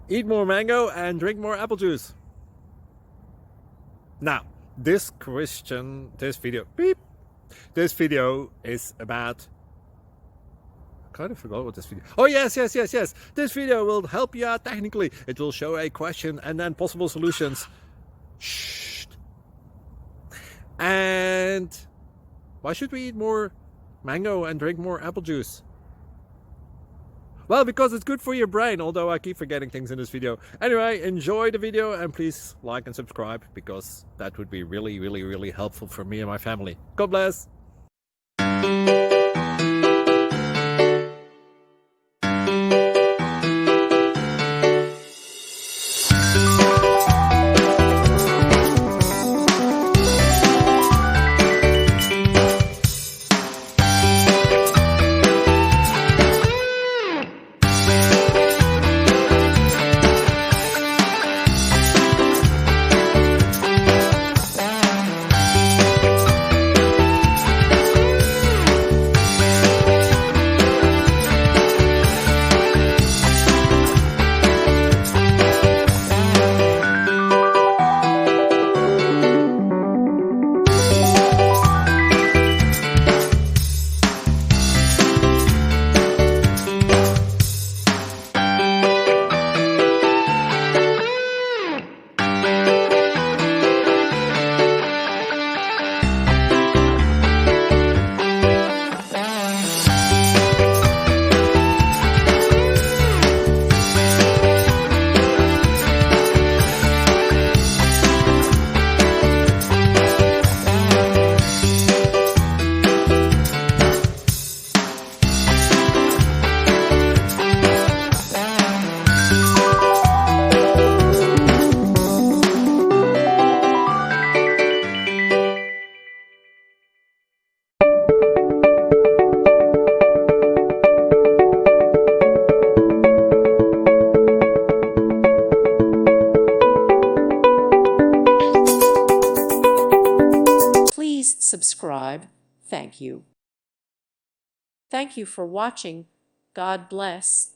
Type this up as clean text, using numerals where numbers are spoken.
Eat more mango and drink more apple juice. Now, this video is about, I kind of forgot what this video. Oh, yes. This video will help you out technically. It will show a question and then possible solutions. Shh. And why should we eat more mango and drink more apple juice? Well, because it's good for your brain, although I keep forgetting things in this video. Anyway, enjoy the video and please like and subscribe, because that would be really helpful for me and my family. God bless! Please subscribe. Thank you. Thank you for watching. God bless.